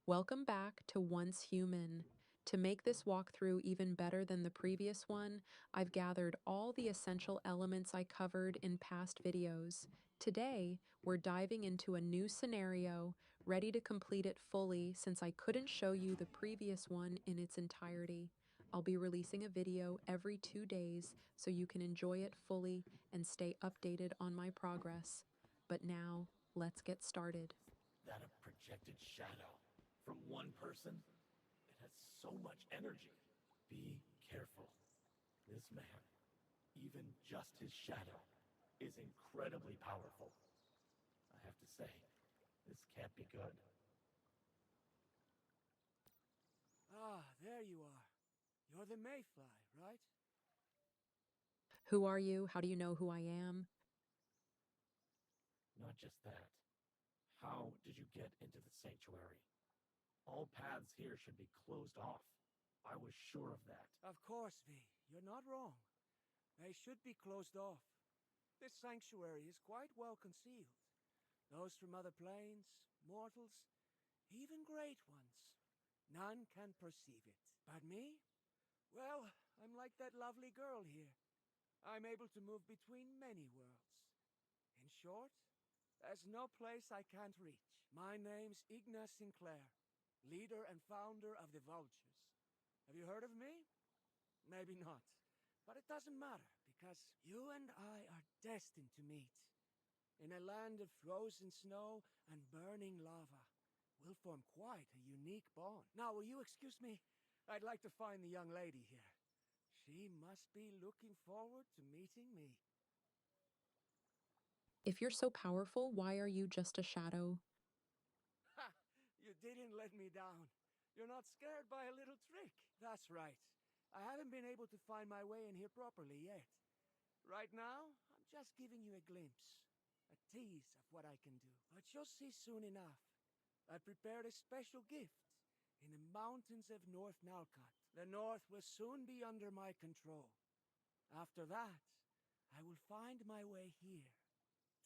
Welcome back to OnceHuman. To make this walkthrough even better than the previous one, I've gathered all the essential elements I covered in past videos. Today, we're diving into a new scenario, ready to complete it fully since I couldn't show you the previous one in its entirety. I'll be releasing a video every 2 days so you can enjoy it fully and stay updated on my progress. But now, let's get started. That a projected shadow from one person? It has so much energy. Be careful. This man, even just his shadow, is incredibly powerful. I have to say, this can't be good. Ah, there you are. You're the mayfly, right? Who are you? How do you know who I am? Not just that. How did you get into the sanctuary? All paths here should be closed off. I was sure of that. Of course, V. You're not wrong. They should be closed off. This sanctuary is quite well concealed. Those from other planes, mortals, even great ones. None can perceive it. But me? Well, I'm like that lovely girl here. I'm able to move between many worlds. In short, there's no place I can't reach. My name's Igna Sinclair, leader and founder of the Vultures. Have you heard of me? Maybe not. But it doesn't matter, because you and I are destined to meet. In a land of frozen snow and burning lava, we'll form quite a unique bond. Now, will you excuse me? I'd like to find the young lady here. She must be looking forward to meeting me. If you're so powerful, why are you just a shadow? Ha! You didn't let me down. You're not scared by a little trick. That's right. I haven't been able to find my way in here properly yet. Right now, I'm just giving you a glimpse. A tease of what I can do. But you'll see soon enough. I prepared a special gift in the mountains of North Nalcott. The North will soon be under my control. After that, I will find my way here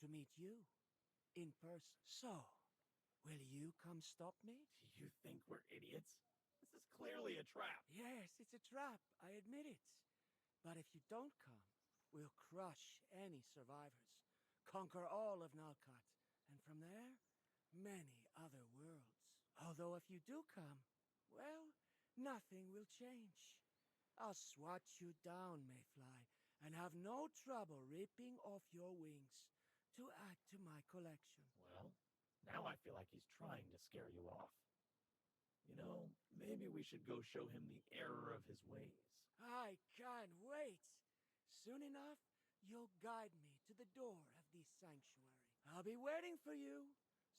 to meet you in person. So, will you come stop me? Do you think we're idiots? This is clearly a trap. Yes, it's a trap, I admit it. But if you don't come, we'll crush any survivors, conquer all of Nalcott, and from there, many other worlds. Although if you do come, well, nothing will change. I'll swat you down, Mayfly, and have no trouble ripping off your wings to add to my collection. Well, now I feel like he's trying to scare you off. You know, maybe we should go show him the error of his ways. I can't wait. Soon enough, you'll guide me to the door of this sanctuary. I'll be waiting for you,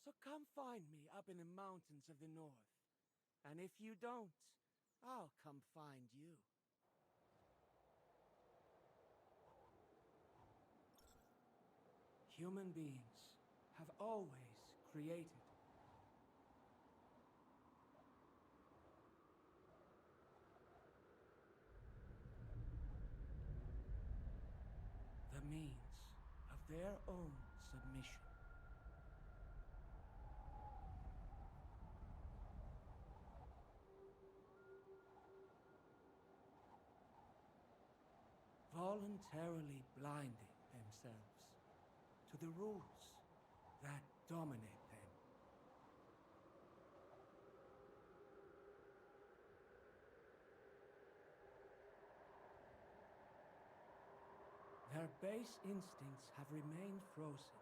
so come find me up in the mountains of the north. And if you don't, I'll come find you. Human beings have always created. The means of their own submission. Voluntarily blinding themselves to the rules that dominate them. Their base instincts have remained frozen,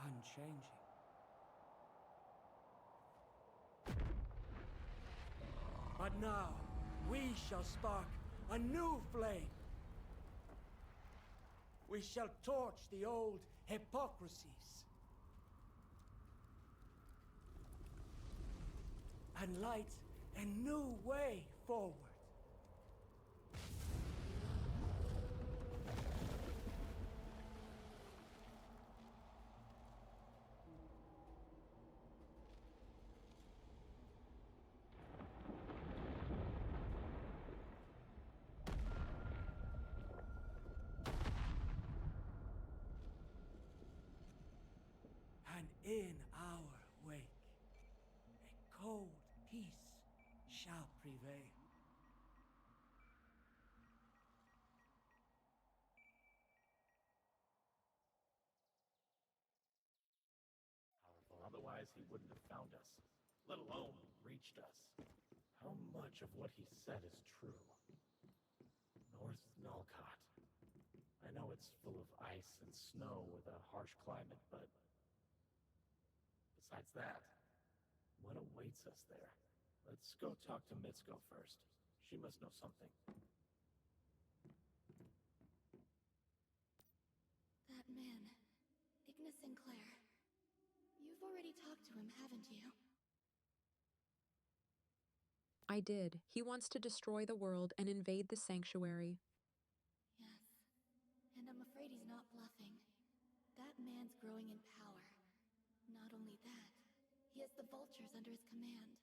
unchanging. But now, we shall spark a new flame. We shall torch the old hypocrisies and light a new way forward. And in our wake, a cold peace shall prevail. Powerful, otherwise he wouldn't have found us, let alone reached us. How much of what he said is true? North Nulcott. I know it's full of ice and snow with a harsh climate, but besides that, what awaits us there? Let's go talk to Mitsuko first. She must know something. That man, Igna Sinclair. You've already talked to him, haven't you? I did. He wants to destroy the world and invade the sanctuary. Yes. And I'm afraid he's not bluffing. That man's growing in power. Not only that, he has the vultures under his command.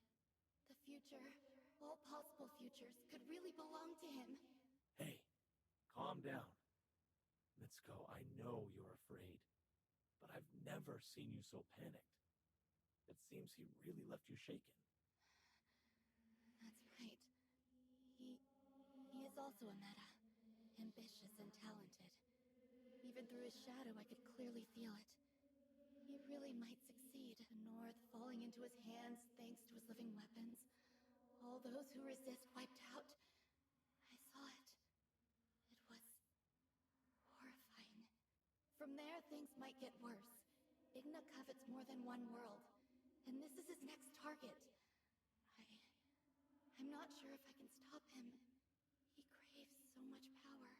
The future, all possible futures, could really belong to him. Hey, calm down. Mitsuko, I know you're afraid, but I've never seen you so panicked. It seems he really left you shaken. That's right. He is also a meta. Ambitious and talented. Even through his shadow, I could clearly feel it. He really might succeed. The North falling into his hands thanks to his living weapons. All those who resist wiped out. I saw it. It was horrifying. From there, things might get worse. Igna covets more than one world, and this is his next target. I'm not sure if I can stop him. He craves so much power.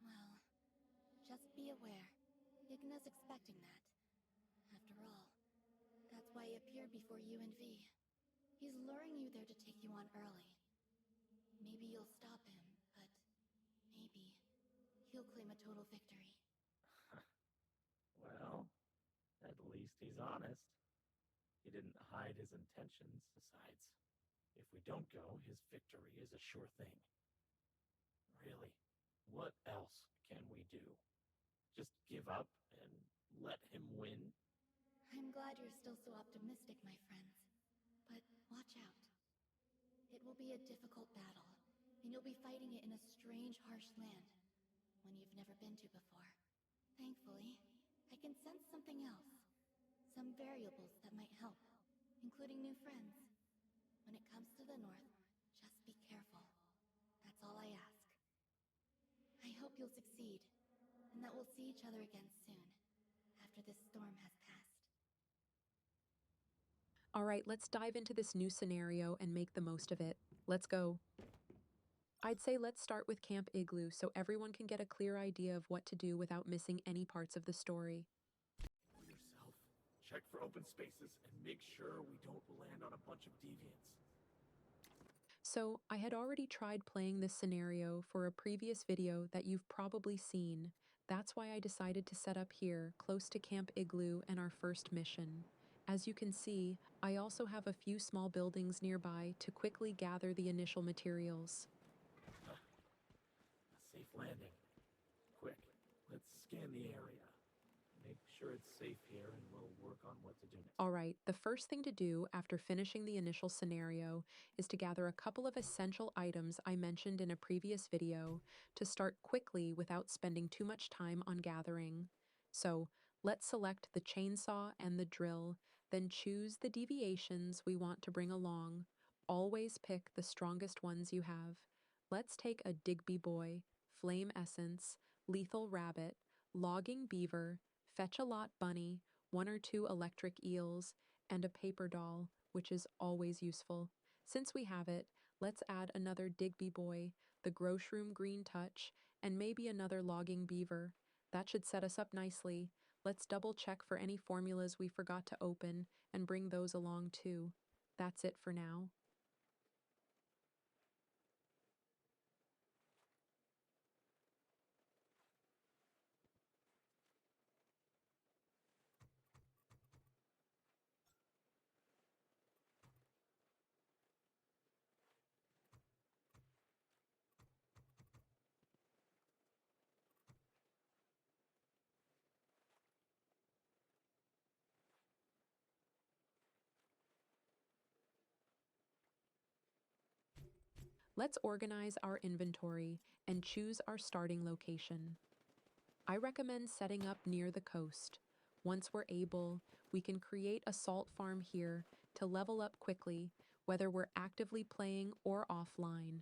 Well, just be aware. Igna's expecting that. After all, that's why he appeared before you and V. He's luring you there to take you on early. Maybe you'll stop him, but maybe he'll claim a total victory. Well, at least he's honest. He didn't hide his intentions. Besides, if we don't go, his victory is a sure thing. Really, what else can we do? Just give up and let him win? I'm glad you're still so optimistic, my friends. But watch out. It will be a difficult battle, and you'll be fighting it in a strange, harsh land, one you've never been to before. Thankfully, I can sense something else. Some variables that might help, including new friends. When it comes to the North, just be careful. That's all I ask. I hope you'll succeed, and that we'll see each other again soon, after this storm has passed. All right, let's dive into this new scenario and make the most of it. Let's go. I'd say let's start with Camp Igloo so everyone can get a clear idea of what to do without missing any parts of the story. Yourself. Check for open spaces and make sure we don't land on a bunch of deviants. So, I had already tried playing this scenario for a previous video that you've probably seen. That's why I decided to set up here, close to Camp Igloo and our first mission. As you can see, I also have a few small buildings nearby to quickly gather the initial materials. A safe landing. Quick, let's scan the area. Make sure it's safe here and we'll work on what to do next. All right, the first thing to do after finishing the initial scenario is to gather a couple of essential items I mentioned in a previous video to start quickly without spending too much time on gathering. So, let's select the chainsaw and the drill, then choose the deviations we want to bring along. Always pick the strongest ones you have. Let's take a Digby Boy, Flame Essence, Lethal Rabbit, Logging Beaver, Fetch-a-Lot Bunny, 1 or 2 electric eels, and a paper doll, which is always useful. Since we have it, let's add another Digby Boy, the Groshroom Green Touch, and maybe another Logging Beaver. That should set us up nicely. Let's double check for any formulas we forgot to open and bring those along too. That's it for now. Let's organize our inventory and choose our starting location. I recommend setting up near the coast. Once we're able, we can create a salt farm here to level up quickly, whether we're actively playing or offline.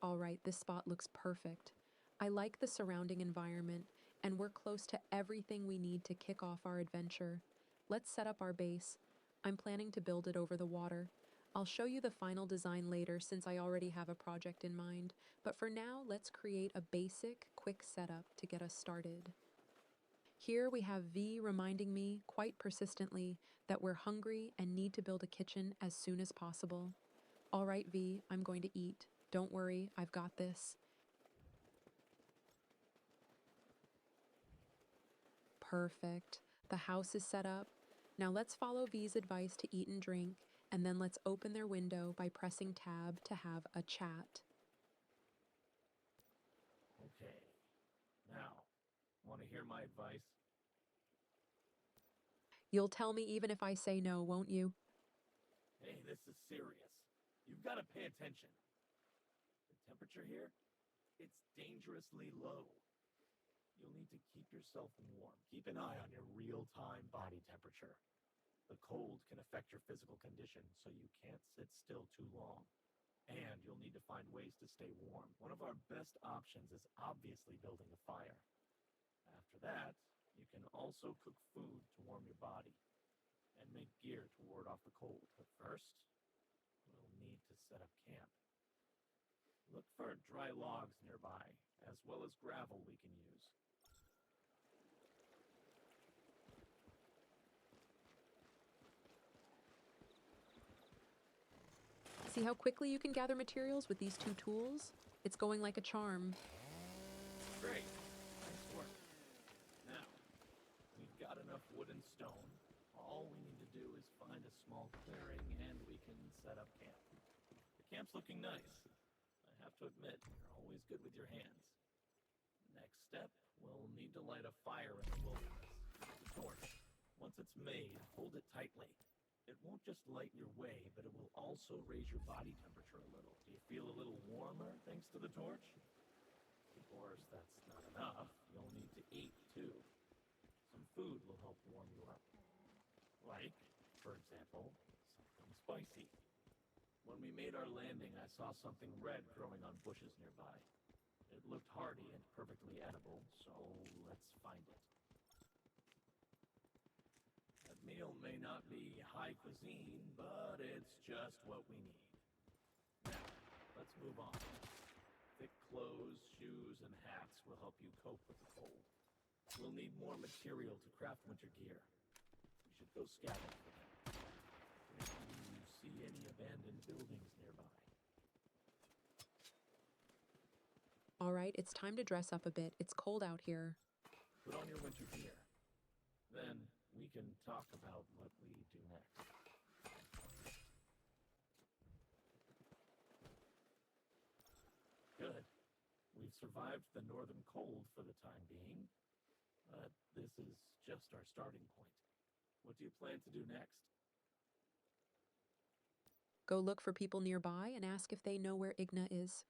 All right, this spot looks perfect. I like the surrounding environment, and we're close to everything we need to kick off our adventure. Let's set up our base. I'm planning to build it over the water. I'll show you the final design later since I already have a project in mind, but for now, let's create a basic, quick setup to get us started. Here we have V reminding me, quite persistently, that we're hungry and need to build a kitchen as soon as possible. All right, V, I'm going to eat. Don't worry, I've got this. Perfect. The house is set up. Now let's follow V's advice to eat and drink, and then let's open their window by pressing tab to have a chat. Okay. Now, want to hear my advice? You'll tell me even if I say no, won't you? Hey, this is serious. You've got to pay attention. The temperature here, it's dangerously low. You'll need to keep yourself warm. Keep an eye on your real-time body temperature. The cold can affect your physical condition, so you can't sit still too long. And you'll need to find ways to stay warm. One of our best options is obviously building a fire. After that, you can also cook food to warm your body and make gear to ward off the cold. But first, we'll need to set up camp. Look for dry logs nearby, as well as gravel we can use. See how quickly you can gather materials with these two tools? It's going like a charm. Great. Nice work. Now, we've got enough wood and stone. All we need to do is find a small clearing and we can set up camp. The camp's looking nice. I have to admit, you're always good with your hands. Next step, we'll need to light a fire in the wilderness. The torch. Once it's made, hold it tightly. It won't just light your way, but it will also raise your body temperature a little. Do you feel a little warmer thanks to the torch? Of course, that's not enough. You'll need to eat, too. Some food will help warm you up. Like, for example, something spicy. When we made our landing, I saw something red growing on bushes nearby. It looked hardy and perfectly edible, so let's find it. That meal may not be high cuisine, but it's just what we need. Now, let's move on. Thick clothes, shoes, and hats will help you cope with the cold. We'll need more material to craft winter gear. We should go scouting for them. If you see any abandoned buildings nearby. All right, it's time to dress up a bit. It's cold out here. Put on your winter gear. Then we can talk about what we do next. Good. We've survived the northern cold for the time being, but this is just our starting point. What do you plan to do next? Go look for people nearby and ask if they know where Igna is.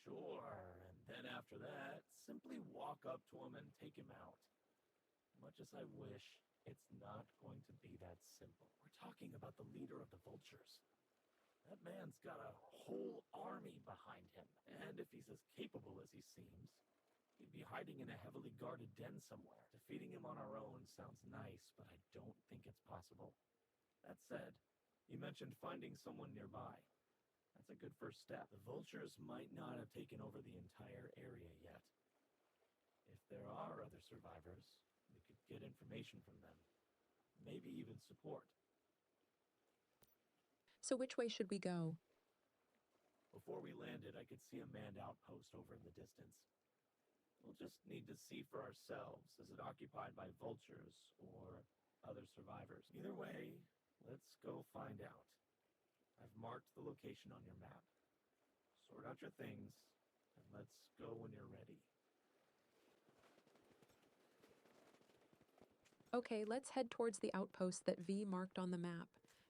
Sure, and then after that, simply walk up to him and take him out. Much as I wish, it's not going to be that simple. We're talking about the leader of the vultures. That man's got a whole army behind him, and if he's as capable as he seems, he'd be hiding in a heavily guarded den somewhere. Defeating him on our own sounds nice, but I don't think it's possible. That said, you mentioned finding someone nearby. That's a good first step. The vultures might not have taken over the entire area yet. If there are other survivors, we could get information from them. Maybe even support. So which way should we go? Before we landed, I could see a manned outpost over in the distance. We'll just need to see for ourselves. Is it occupied by vultures or other survivors? Either way, let's go find out. I've marked the location on your map. Sort out your things And let's go when you're ready. Okay, let's head towards the outpost that V marked on the map.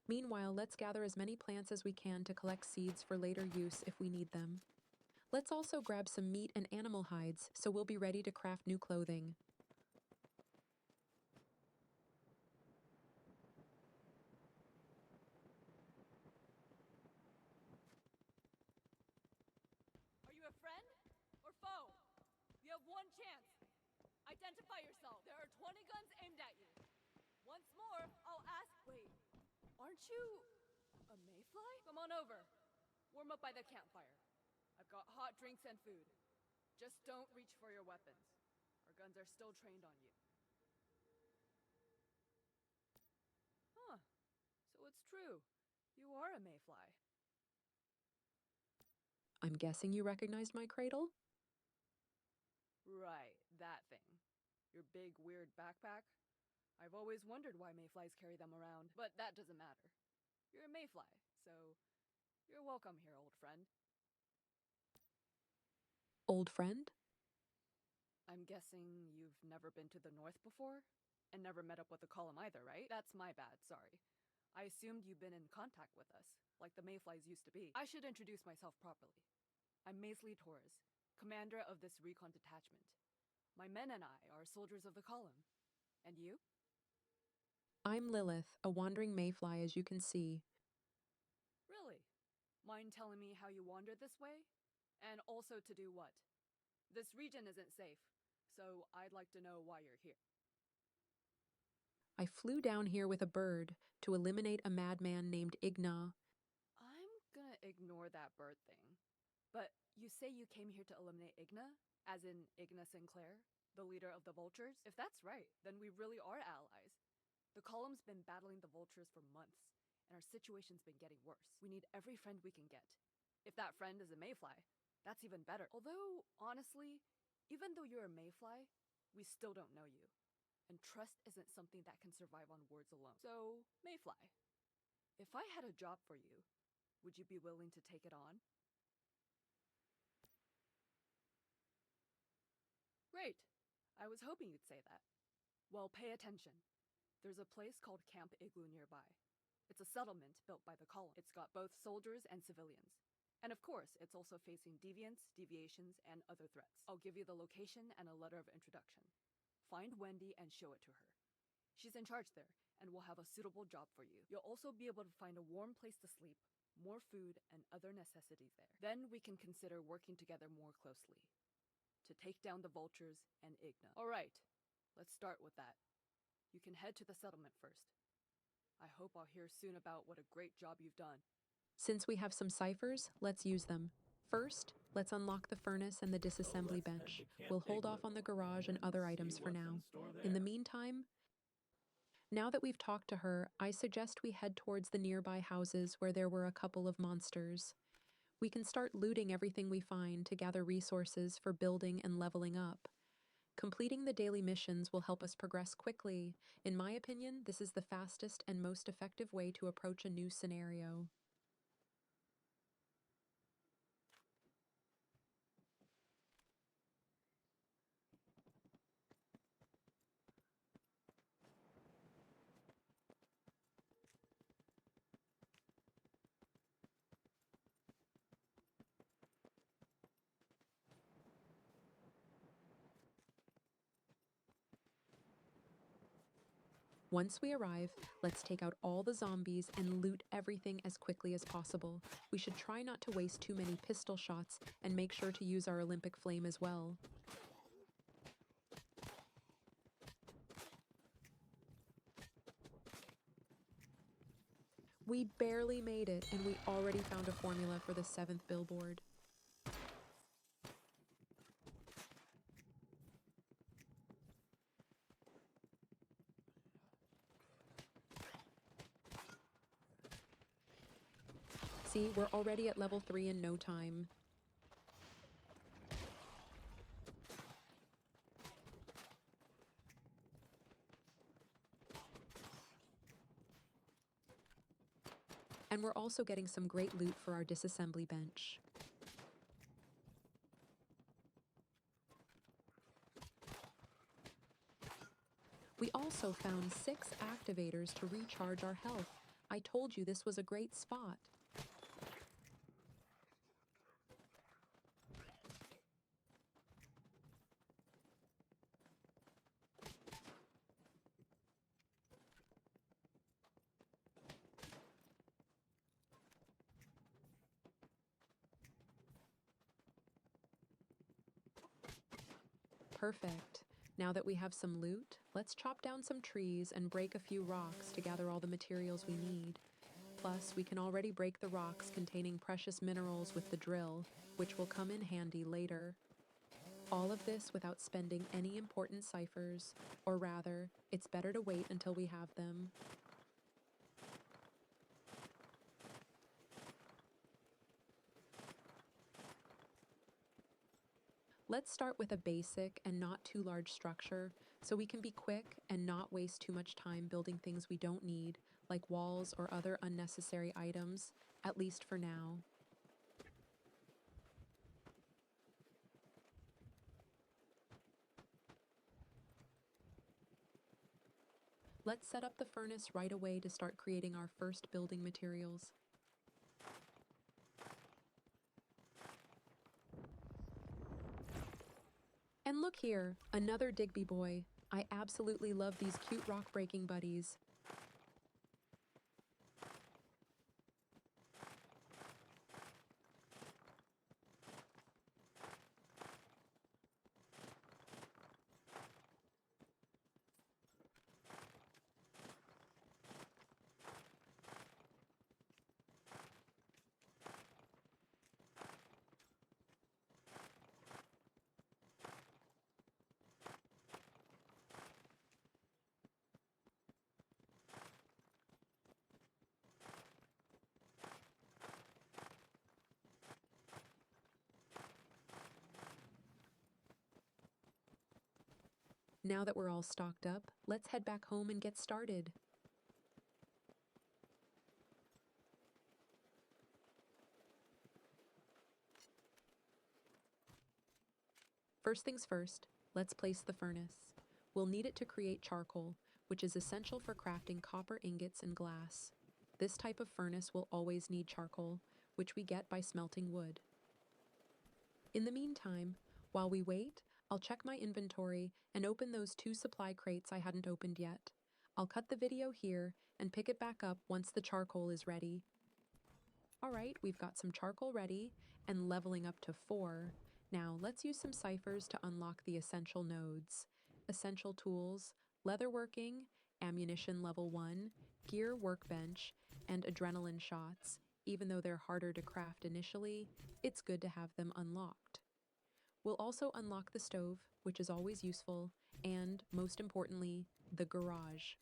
Meanwhile, let's gather as many plants as we can to collect seeds for later use if we need them. Let's also grab some meat and animal hides so we'll be ready to craft new clothing. Are you a friend or foe? You have one chance. Identify yourself. There are 20 guns aimed at you. Once more, I'll ask. Wait, aren't you a mayfly? Come on over. Warm up by the campfire. I've got hot drinks and food. Just don't reach for your weapons. Our guns are still trained on you. Huh. So it's true. You are a mayfly. I'm guessing you recognized my cradle? Right, that thing. Your big, weird backpack? I've always wondered why mayflies carry them around, but that doesn't matter. You're a mayfly, so you're welcome here, old friend. Old friend? I'm guessing you've never been to the north before? And never met up with the column either, right? That's my bad, sorry. I assumed you've been in contact with us, like the mayflies used to be. I should introduce myself properly. I'm Maisley Torres, commander of this recon detachment. My men and I are soldiers of the column. And you? I'm Lilith, a wandering mayfly as you can see. Really? Mind telling me how you wandered this way? And also to do what? This region isn't safe, so I'd like to know why you're here. I flew down here with a bird to eliminate a madman named Igna. I'm gonna ignore that bird thing. But you say you came here to eliminate Igna? As in Igna Sinclair, the leader of the Vultures? If that's right, then we really are allies. The column's been battling the Vultures for months, and our situation's been getting worse. We need every friend we can get. If that friend is a mayfly, that's even better. Although, honestly, even though you're a mayfly, we still don't know you. And trust isn't something that can survive on words alone. So, mayfly, if I had a job for you, would you be willing to take it on? Great. I was hoping you'd say that. Well, pay attention. There's a place called Camp Igloo nearby. It's a settlement built by the column. It's got both soldiers and civilians. And of course, it's also facing deviants, deviations, and other threats. I'll give you the location and a letter of introduction. Find Wendy and show it to her. She's in charge there, and will have a suitable job for you. You'll also be able to find a warm place to sleep, more food, and other necessities there. Then we can consider working together more closely to take down the Vultures and Igna. All right, let's start with that. You can head to the settlement first. I hope I'll hear soon about what a great job you've done. Since we have some ciphers, let's use them. First, let's unlock the furnace and the disassembly bench. We'll hold off on the garage and other items for now. In the meantime, now that we've talked to her, I suggest we head towards the nearby houses where there were a couple of monsters. We can start looting everything we find to gather resources for building and leveling up. Completing the daily missions will help us progress quickly. In my opinion, this is the fastest and most effective way to approach a new scenario. Once we arrive, let's take out all the zombies and loot everything as quickly as possible. We should try not to waste too many pistol shots and make sure to use our Olympic flame as well. We barely made it, and we already found a formula for the 7th billboard. See, we're already at level 3 in no time. And we're also getting some great loot for our disassembly bench. We also found 6 activators to recharge our health. I told you this was a great spot. Perfect. Now that we have some loot, let's chop down some trees and break a few rocks to gather all the materials we need. Plus, we can already break the rocks containing precious minerals with the drill, which will come in handy later. All of this without spending any important ciphers, or rather, it's better to wait until we have them. Let's start with a basic and not too large structure, so we can be quick and not waste too much time building things we don't need, like walls or other unnecessary items, at least for now. Let's set up the furnace right away to start creating our first building materials. And look here, another Digby boy. I absolutely love these cute rock-breaking buddies. Now that we're all stocked up, let's head back home and get started. First things first, let's place the furnace. We'll need it to create charcoal, which is essential for crafting copper ingots and glass. This type of furnace will always need charcoal, which we get by smelting wood. In the meantime, while we wait, I'll check my inventory and open those 2 supply crates I hadn't opened yet. I'll cut the video here and pick it back up once the charcoal is ready. Alright, we've got some charcoal ready and leveling up to 4. Now let's use some ciphers to unlock the essential nodes. Essential tools, leatherworking, ammunition level 1, gear workbench, and adrenaline shots. Even though they're harder to craft initially, it's good to have them unlocked. We'll also unlock the stove, which is always useful, and, most importantly, the garage.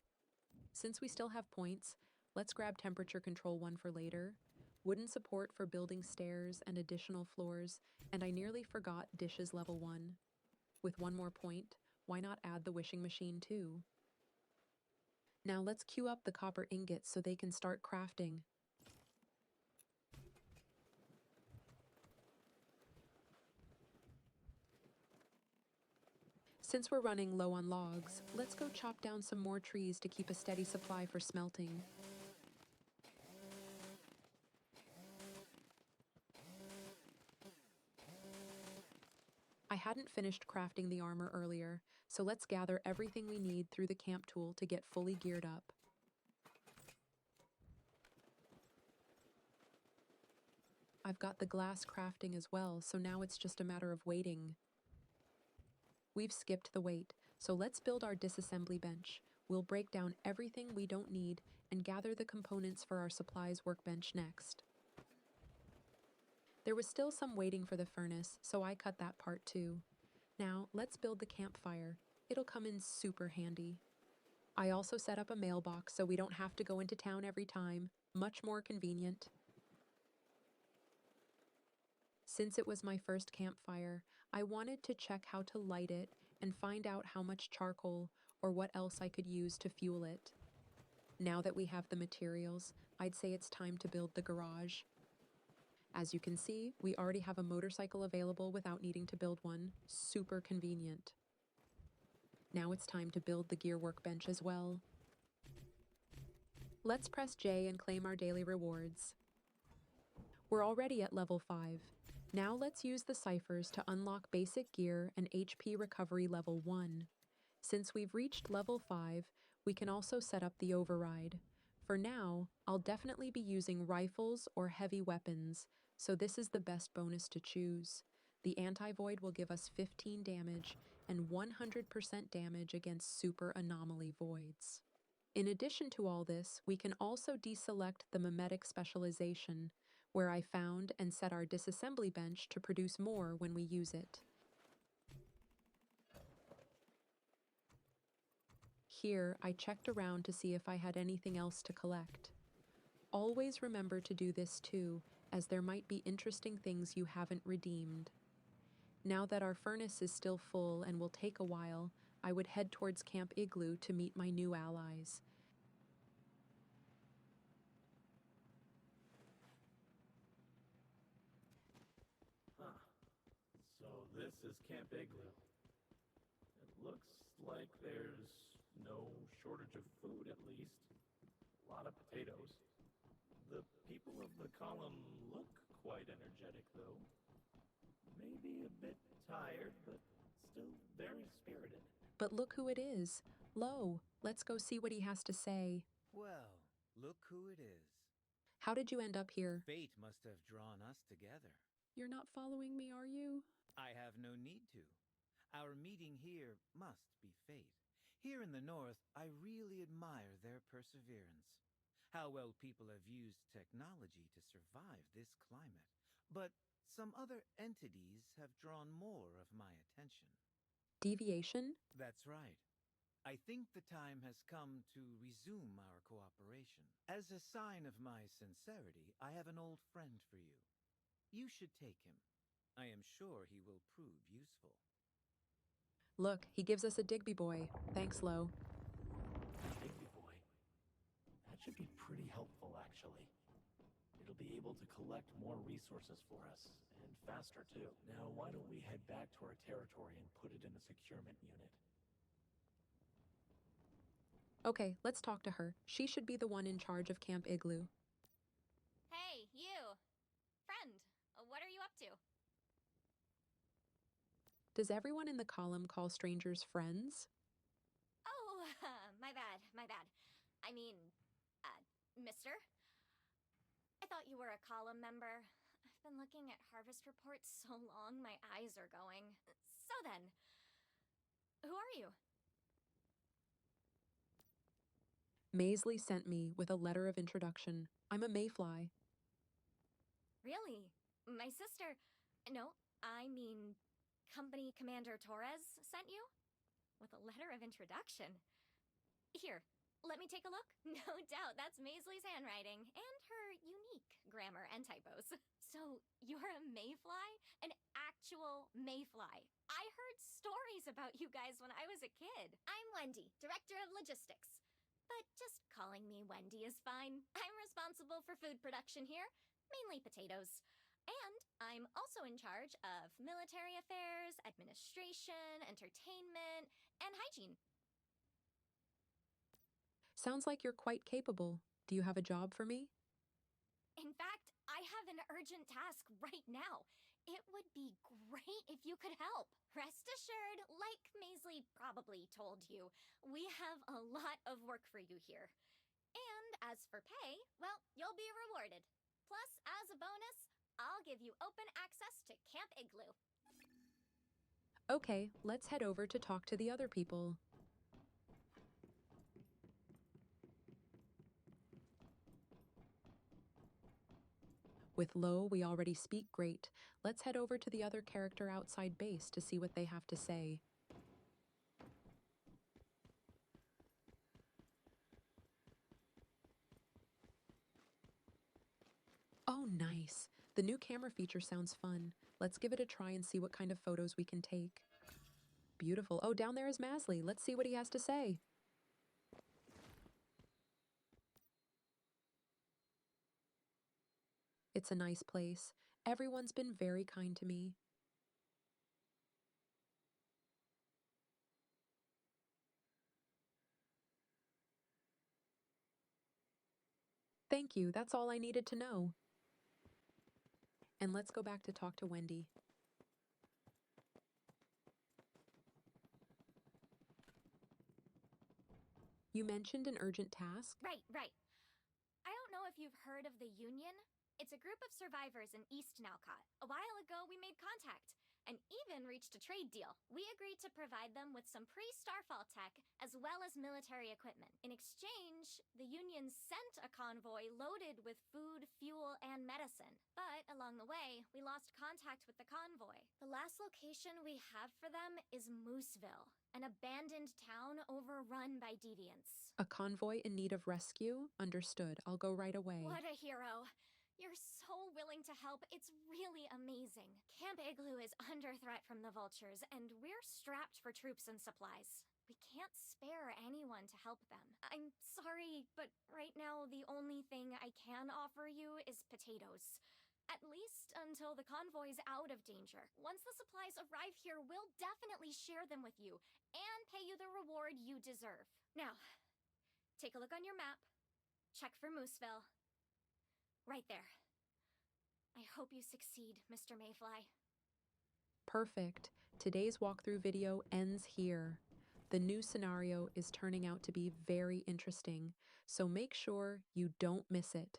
Since we still have points, let's grab temperature control 1 for later, wooden support for building stairs and additional floors, and I nearly forgot dishes level 1. With 1 more point, why not add the wishing machine too? Now let's queue up the copper ingots so they can start crafting. Since we're running low on logs, let's go chop down some more trees to keep a steady supply for smelting. I hadn't finished crafting the armor earlier, so let's gather everything we need through the camp tool to get fully geared up. I've got the glass crafting as well, so now it's just a matter of waiting. We've skipped the wait, so let's build our disassembly bench. We'll break down everything we don't need and gather the components for our supplies workbench next. There was still some waiting for the furnace, so I cut that part too. Now, let's build the campfire. It'll come in super handy. I also set up a mailbox so we don't have to go into town every time. Much more convenient. Since it was my first campfire, I wanted to check how to light it and find out how much charcoal or what else I could use to fuel it. Now that we have the materials, I'd say it's time to build the garage. As you can see, we already have a motorcycle available without needing to build one. Super convenient. Now it's time to build the gear workbench as well. Let's press J and claim our daily rewards. We're already at level 5. Now let's use the ciphers to unlock basic gear and HP recovery level 1. Since we've reached level 5, we can also set up the override. For now, I'll definitely be using rifles or heavy weapons, so this is the best bonus to choose. The anti-void will give us 15 damage and 100% damage against super anomaly voids. In addition to all this, we can also deselect the mimetic specialization, where I found and set our disassembly bench to produce more when we use it. Here, I checked around to see if I had anything else to collect. Always remember to do this too, as there might be interesting things you haven't redeemed. Now that our furnace is still full and will take a while, I would head towards Camp Igloo to meet my new allies. Huh. So this is Camp Igloo. It looks like there's no shortage of food, at least. A lot of potatoes. The people of the column look quite energetic, though. Maybe a bit tired, but still very spirited. But look who it is. Lo, let's go see what he has to say. Well, look who it is. How did you end up here? Fate must have drawn us together. You're not following me, are you? I have no need to. Our meeting here must be fate. Here in the north, I really admire their perseverance. How well people have used technology to survive this climate. But some other entities have drawn more of my attention. Deviation? That's right. I think the time has come to resume our cooperation. As a sign of my sincerity, I have an old friend for you. You should take him. I am sure he will prove useful. Look, he gives us a Digby boy. Thanks, Lo. Digby boy. That should be pretty helpful, actually. It'll be able to collect more resources for us, and faster too. Now, why don't we head back to our territory and put it in a securement unit? Okay, let's talk to her. She should be the one in charge of Camp Igloo. Hey, you! Friend, what are you up to? Does everyone in the column call strangers friends? Oh, my bad. I mean, mister? I thought you were a column member. I've been looking at harvest reports so long, my eyes are going. So then, who are you? Maisley sent me with a letter of introduction. I'm a mayfly. Really? My sister... No, I mean... Company Commander Torres sent you? With a letter of introduction? Here, let me take a look. No doubt that's Maisley's handwriting, and her unique grammar and typos. So, you're a mayfly? An actual mayfly. I heard stories about you guys when I was a kid. I'm Wendy, Director of Logistics. But just calling me Wendy is fine. I'm responsible for food production here, mainly potatoes. And I'm also in charge of military affairs, administration, entertainment, and hygiene. Sounds like you're quite capable. Do you have a job for me? In fact, I have an urgent task right now. It would be great if you could help. Rest assured, like Maisley probably told you, we have a lot of work for you here. And as for pay, well, you'll be rewarded. Plus, as a bonus, I'll give you open access to Camp Igloo. Okay, let's head over to talk to the other people. With Lo, we already speak great. Let's head over to the other character outside base to see what they have to say. Oh, nice. The new camera feature sounds fun. Let's give it a try and see what kind of photos we can take. Beautiful. Oh, down there is Maisley. Let's see what he has to say. It's a nice place. Everyone's been very kind to me. Thank you, that's all I needed to know. And let's go back to talk to Wendy. You mentioned an urgent task? Right. I don't know if you've heard of the Union. It's a group of survivors in East Nalcott. A while ago, we made contact and even reached a trade deal. We agreed to provide them with some pre-Starfall tech as well as military equipment. In exchange, the Union sent a convoy loaded with food, fuel, and medicine. But along the way, we lost contact with the convoy. The last location we have for them is Mooseville, an abandoned town overrun by deviants. A convoy in need of rescue? Understood. I'll go right away. What a hero. You're so willing to help. It's really amazing. Camp Igloo is under threat from the vultures, and we're strapped for troops and supplies. We can't spare anyone to help them. I'm sorry, but right now the only thing I can offer you is potatoes. At least until the convoy's out of danger. Once the supplies arrive here, we'll definitely share them with you and pay you the reward you deserve. Now, take a look on your map. Check for Mooseville. Right there. I hope you succeed, Mr. Mayfly. Perfect. Today's walkthrough video ends here. The new scenario is turning out to be very interesting, so make sure you don't miss it.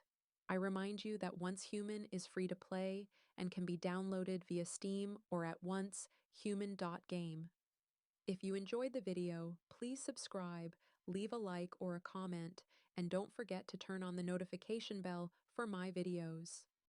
I remind you that OnceHuman is free to play and can be downloaded via Steam or at oncehuman.game. If you enjoyed the video, please subscribe, leave a like or a comment, and don't forget to turn on the notification bell for my videos.